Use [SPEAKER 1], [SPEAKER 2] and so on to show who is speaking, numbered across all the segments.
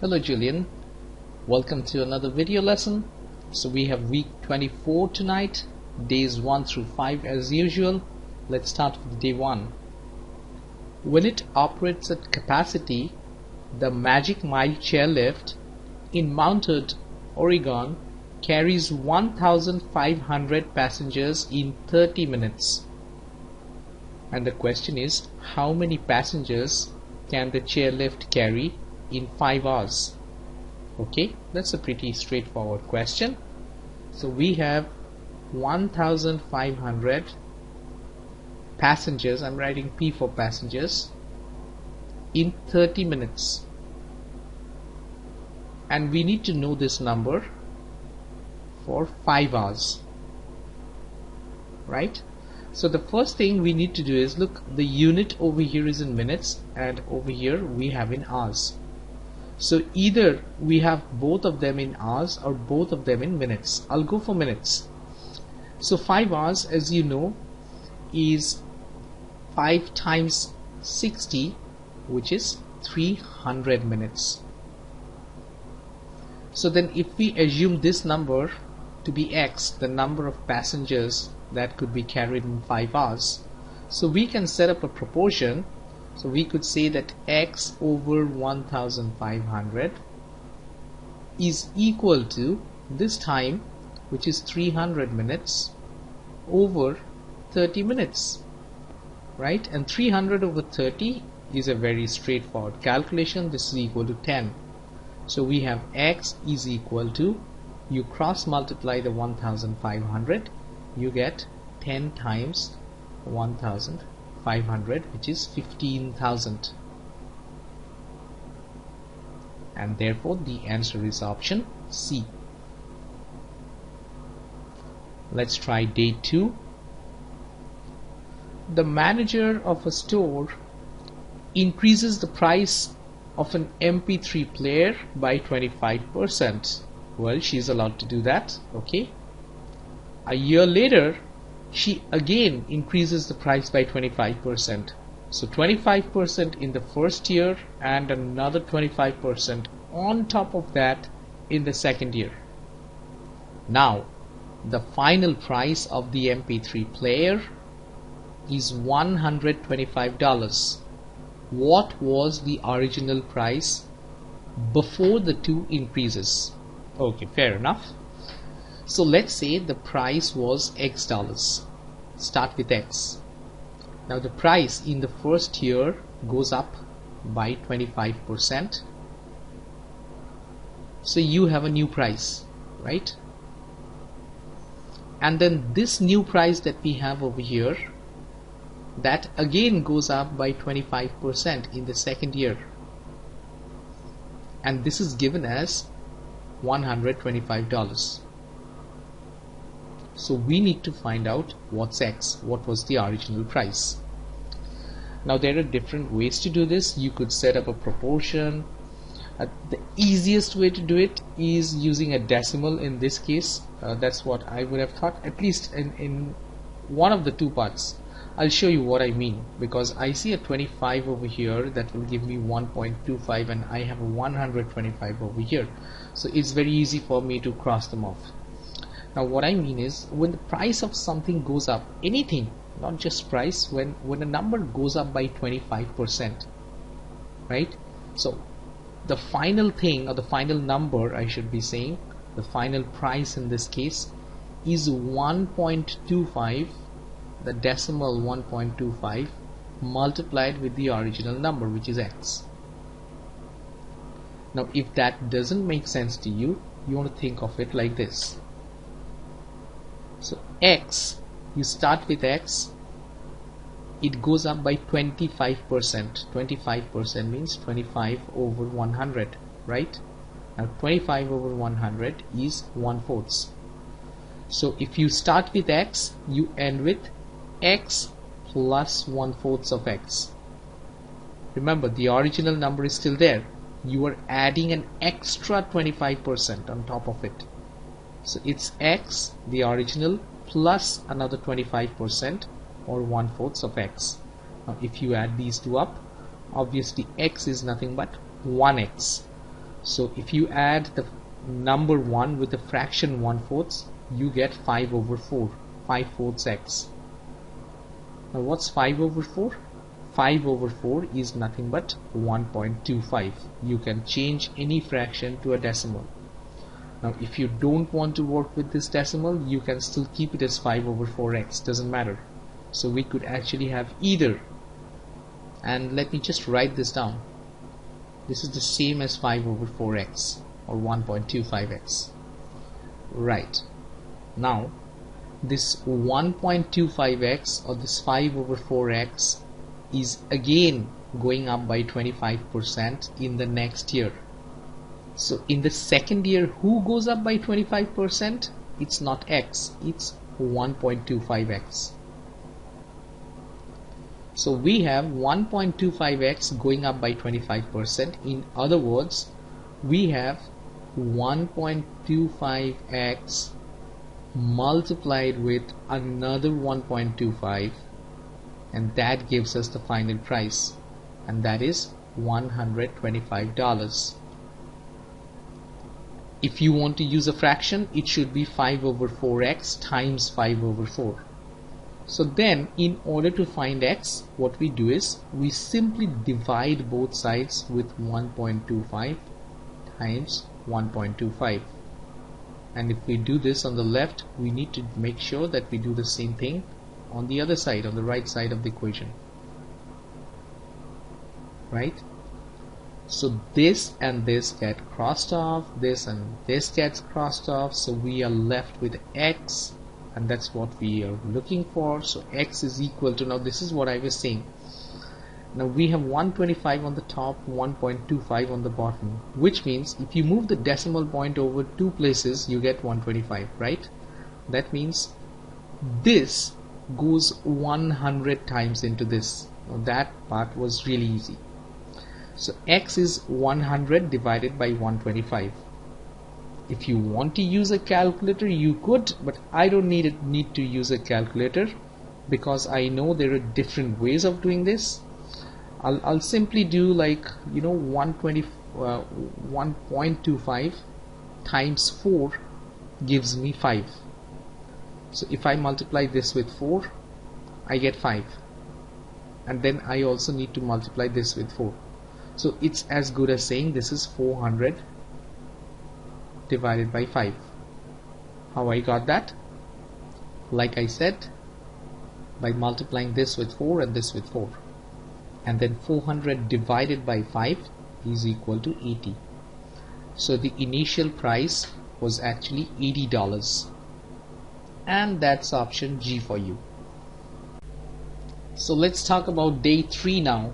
[SPEAKER 1] Hello Julian, welcome to another video lesson. So we have week 24 tonight, days 1 through 5 as usual. Let's start with day 1. When it operates at capacity, the Magic Mile chairlift in Mounted, Oregon carries 1,500 passengers in 30 minutes. And the question is, how many passengers can the chairlift carry in 5 hours? Okay, that's a pretty straightforward question. So we have 1,500 passengers, I'm writing P for passengers, in 30 minutes. And we need to know this number for 5 hours, right? So the first thing we need to do is look, the unit over here is in minutes and over here we have in hours. So either we have both of them in hours or both of them in minutes. I'll go for minutes. So 5 hours, as you know, is 5 times 60, which is 300 minutes. So then if we assume this number to be X, the number of passengers that could be carried in 5 hours, so we can set up a proportion. So we could say that X over 1,500 is equal to this time, which is 300 minutes, over 30 minutes, right? And 300 over 30 is a very straightforward calculation. This is equal to 10. So we have X is equal to, you cross multiply the 1,500, you get 10 times 1,500, which is 15,000, and therefore the answer is option C. Let's try day 2. The manager of a store increases the price of an MP3 player by 25%. Well, she's allowed to do that, okay. A year later, she again increases the price by 25%. So 25% in the first year and another 25% on top of that in the second year. Now, the final price of the MP3 player is $125. What was the original price before the 2 increases? Okay, fair enough. So let's say the price was X dollars. Start with X. Now the price in the first year goes up by 25%. So you have a new price, right? And then this new price that we have over here, that again goes up by 25% in the second year. And this is given as $125. So we need to find out what's X, what was the original price. Now there are different ways to do this. You could set up a proportion. The easiest way to do it is using a decimal in this case. That's what I would have thought, at least in one of the 2 parts. I'll show you what I mean, because I see a 25 over here that will give me 1.25 and I have a 125 over here. So it's very easy for me to cross them off. Now what I mean is, when the price of something goes up, anything, not just price, when a number goes up by 25%, right? So the final thing, or the final number I should be saying, the final price in this case is 1.25, the decimal 1.25 multiplied with the original number, which is X. Now if that doesn't make sense to you, you want to think of it like this. So X, you start with X, it goes up by 25%. 25% means 25 over 100, right? Now 25 over 100 is 1/4. So if you start with X, you end with X plus 1/4 of X. Remember, the original number is still there. You are adding an extra 25% on top of it. So it's X, the original, plus another 25%, or 1/4 of X. Now if you add these two up, obviously X is nothing but 1X. So if you add the number 1 with the fraction 1/4, you get 5 over 4, 5/4 x. Now what's 5 over 4? 5 over 4 is nothing but 1.25. You can change any fraction to a decimal. Now if you don't want to work with this decimal, you can still keep it as 5 over 4x, doesn't matter. So we could actually have either, and let me just write this down. This is the same as 5 over 4x or 1.25x. Right. Now this 1.25x or this 5 over 4x is again going up by 25% in the next year. So in the second year, who goes up by 25%? It's not x, it's 1.25x. So we have 1.25x going up by 25%. In other words, we have 1.25x multiplied with another 1.25, and that gives us the final price, and that is $125. If you want to use a fraction, it should be 5 over 4x times 5 over 4. So then, in order to find x, what we do is we simply divide both sides with 1.25 times 1.25. And if we do this on the left, we need to make sure that we do the same thing on the other side, on the right side of the equation. Right? So this and this get crossed off, this and this gets crossed off, so we are left with x, and that's what we are looking for. So x is equal to, now this is what I was saying, now we have 125 on the top, 1.25 on the bottom, which means if you move the decimal point over 2 places, you get 125, right? That means this goes 100 times into this. Now that part was really easy. So x is 100 divided by 125. If you want to use a calculator, you could, but I don't need to use a calculator because I know there are different ways of doing this. I'll simply do, like, 1.25 times 4 gives me 5. So if I multiply this with 4, I get 5, and then I also need to multiply this with 4. So it's as good as saying this is 400 divided by 5. How I got that? Like I said, by multiplying this with 4 and this with 4. And then 400 divided by 5 is equal to 80. So the initial price was actually $80. And that's option G for you. So let's talk about day 3 now.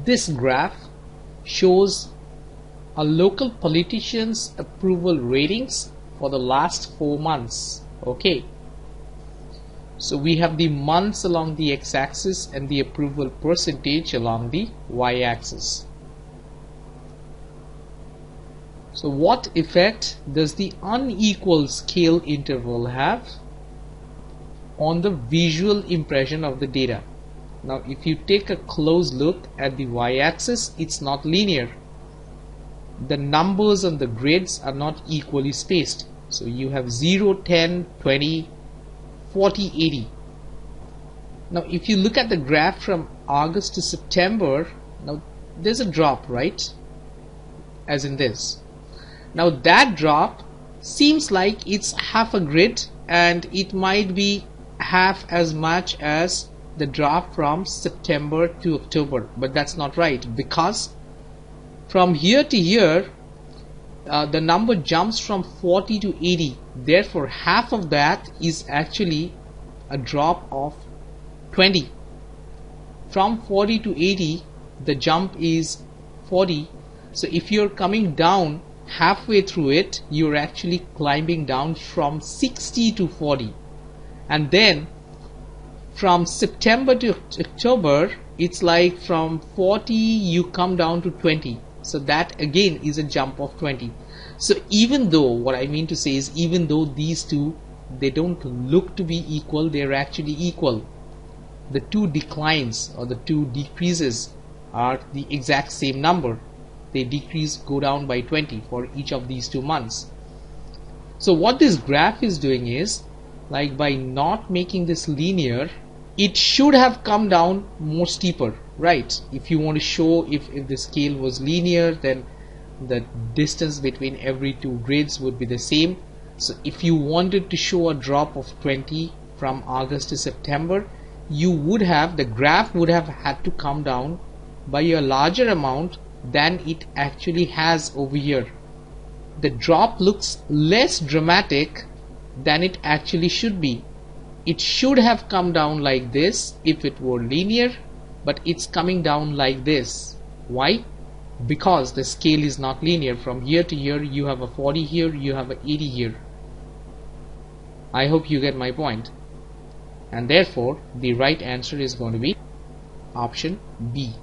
[SPEAKER 1] This graph shows a local politician's approval ratings for the last 4 months. Okay. So we have the months along the x-axis and the approval percentage along the y-axis. So what effect does the unequal scale interval have on the visual impression of the data? Now if you take a close look at the y-axis, it's not linear. The numbers on the grids are not equally spaced. So you have 0, 10, 20, 40, 80. Now if you look at the graph from August to September, now there's a drop, right? As in this. Now that drop seems like it's half a grid, and it might be half as much as the drop from September to October, but that's not right, because from here to here the number jumps from 40 to 80. Therefore half of that is actually a drop of 20. From 40 to 80 the jump is 40. So if you're coming down halfway through it, you're actually climbing down from 60 to 40. And then from September to October, it's like from 40 you come down to 20. So that again is a jump of 20. So even though, what I mean to say is, even though these two, they don't look to be equal, they're actually equal. The two declines or the two decreases are the exact same number. they decrease, go down by 20 for each of these 2 months. So what this graph is doing is, like, by not making this linear, it should have come down more steeper, right? If you want to show if the scale was linear, then the distance between every two grids would be the same. So if you wanted to show a drop of 20 from August to September, the graph would have had to come down by a larger amount than it actually has over here. The drop looks less dramatic than it actually should be. It should have come down like this if it were linear, but it's coming down like this. Why? Because the scale is not linear. From year to year, you have a 40 here, you have a 80 here. I hope you get my point. And therefore, the right answer is going to be option B.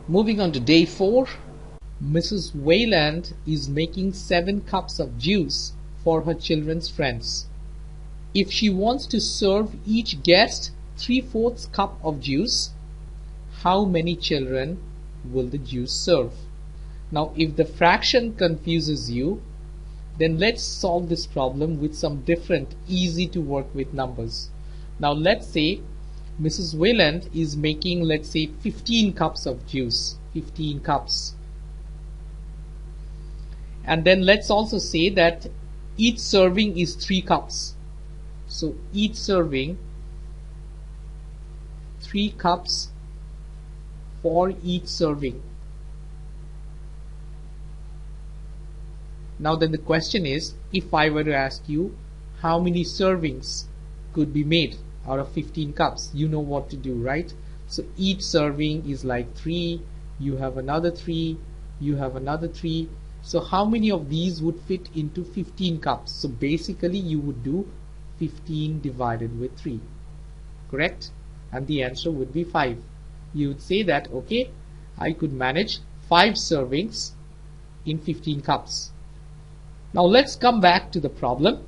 [SPEAKER 1] Moving on to day 4. Mrs. Wayland is making 7 cups of juice for her children's friends. If she wants to serve each guest 3/4 cup of juice, how many children will the juice serve? Now, if the fraction confuses you, then let's solve this problem with some different, easy to work with numbers. Now, let's say Mrs. Wayland is making, let's say, 15 cups of juice. 15 cups. And then let's also say that each serving is 3 cups. So each serving 3 cups for each serving. Now then the question is, if I were to ask you how many servings could be made out of 15 cups, you know what to do, right? So each serving is like 3, you have another 3, you have another 3. So how many of these would fit into 15 cups? So basically you would do 15 divided with 3, correct? And the answer would be 5. You would say that, okay, I could manage 5 servings in 15 cups. Now let's come back to the problem.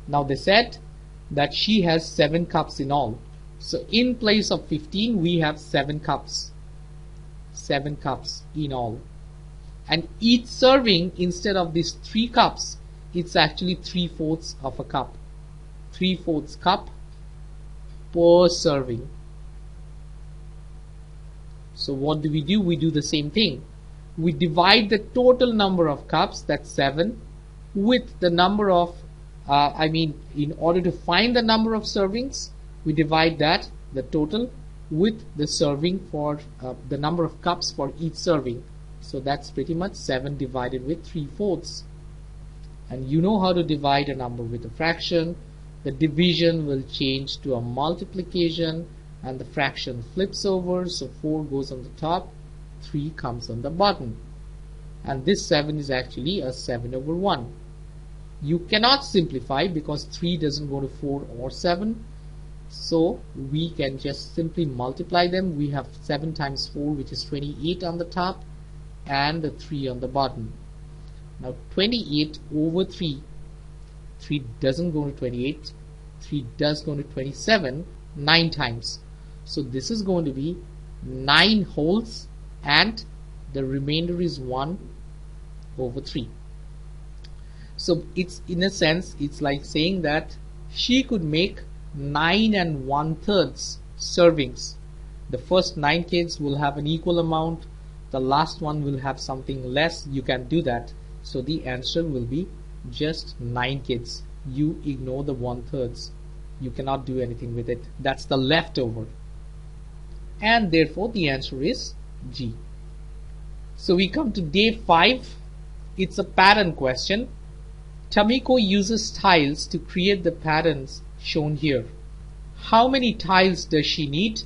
[SPEAKER 1] Now they said that she has 7 cups in all. So in place of 15 we have 7 cups. 7 cups in all. And each serving, instead of these 3 cups, it's actually 3/4 of a cup. 3/4 cup per serving. So what do? We do the same thing. We divide the total number of cups, that's 7, with the number of, in order to find the number of servings, we divide that, the total, with the serving for the number of cups for each serving. So that's pretty much 7 divided with 3/4. And you know how to divide a number with a fraction. The division will change to a multiplication and the fraction flips over. So 4 goes on the top, 3 comes on the bottom. And this 7 is actually a 7/1. You cannot simplify because 3 doesn't go to 4 or 7. So we can just simply multiply them. We have 7 times 4, which is 28 on the top, and the 3 on the bottom. Now 28 over 3, 3 doesn't go to 28, 3 does go to 27, 9 times. So this is going to be 9 wholes, and the remainder is 1 over 3. So it's, in a sense, it's like saying that she could make 9 1/3 servings. The first 9 kids will have an equal amount, the last one will have something less. You can do that. So the answer will be just 9 kids. You ignore the 1/3. You cannot do anything with it. That's the leftover. And therefore the answer is G. So we come to day 5. It's a pattern question. Tamiko uses tiles to create the patterns shown here. How many tiles does she need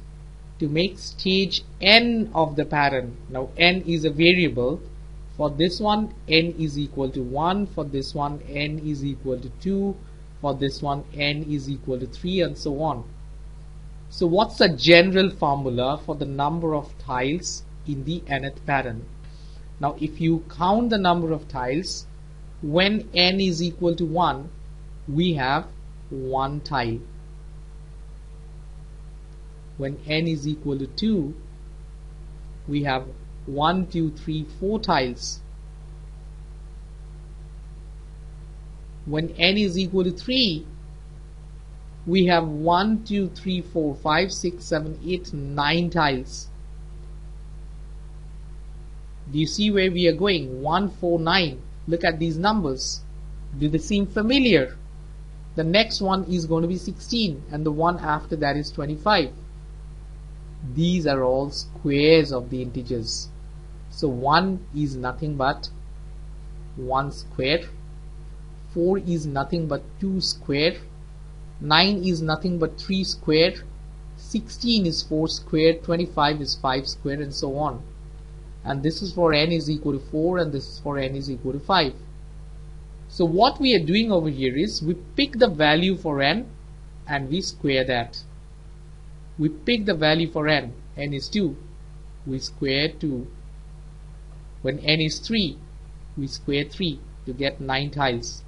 [SPEAKER 1] to make stage n of the pattern? Now n is a variable. For this one, n is equal to 1. For this one, n is equal to 2. For this one, n is equal to 3, and so on. So what's the general formula for the number of tiles in the nth pattern? Now if you count the number of tiles, when n is equal to 1, we have 1 tile. When n is equal to 2, we have 1, 2, 3, 4 tiles. When n is equal to 3, we have 1, 2, 3, 4, 5, 6, 7, 8, 9 tiles. Do you see where we are going? 1, 4, 9. Look at these numbers. Do they seem familiar? The next one is going to be 16 and the one after that is 25. These are all squares of the integers. So 1 is nothing but 1 square. 4 is nothing but 2 square. 9 is nothing but 3 square. 16 is 4 square. 25 is 5 square, and so on. And this is for n is equal to 4 and this is for n is equal to 5. So what we are doing over here is we pick the value for n and we square that. We pick the value for n is 2, we square 2. When n is 3, we square 3 to get 9 tiles.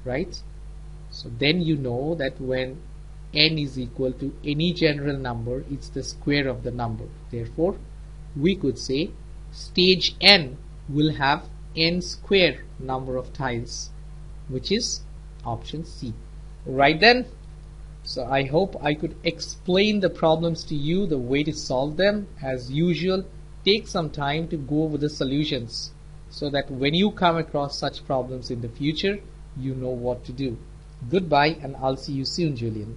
[SPEAKER 1] Right? So then you know that when n is equal to any general number, it's the square of the number. Therefore, we could say stage n will have n square number of tiles, which is option C. Right then, so I hope I could explain the problems to you, the way to solve them. As usual, take some time to go over the solutions so that when you come across such problems in the future, you know what to do. Goodbye, and I'll see you soon, Julian.